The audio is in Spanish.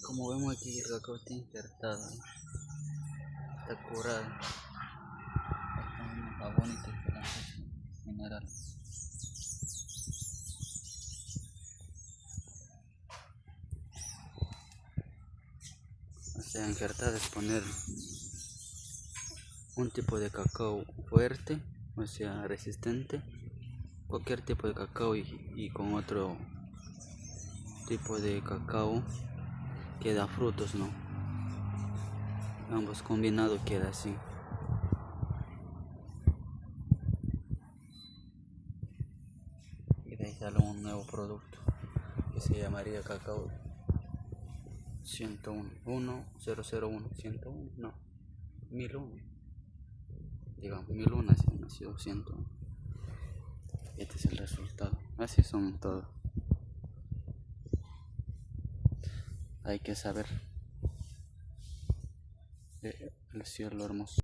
Como vemos aquí, el cacao está injertado, está curado, está bonito el plantación mineral. O sea, injertado es poner un tipo de cacao fuerte, o sea, resistente, cualquier tipo de cacao y con otro tipo de cacao que da frutos, ¿no? Ambos combinados queda así. Y de ahí sale un nuevo producto que se llamaría cacao 101, 1001, 101, no, 1001, digamos 1001, así nació 101. Este es el resultado, así son todos. Hay que saber el cielo hermoso.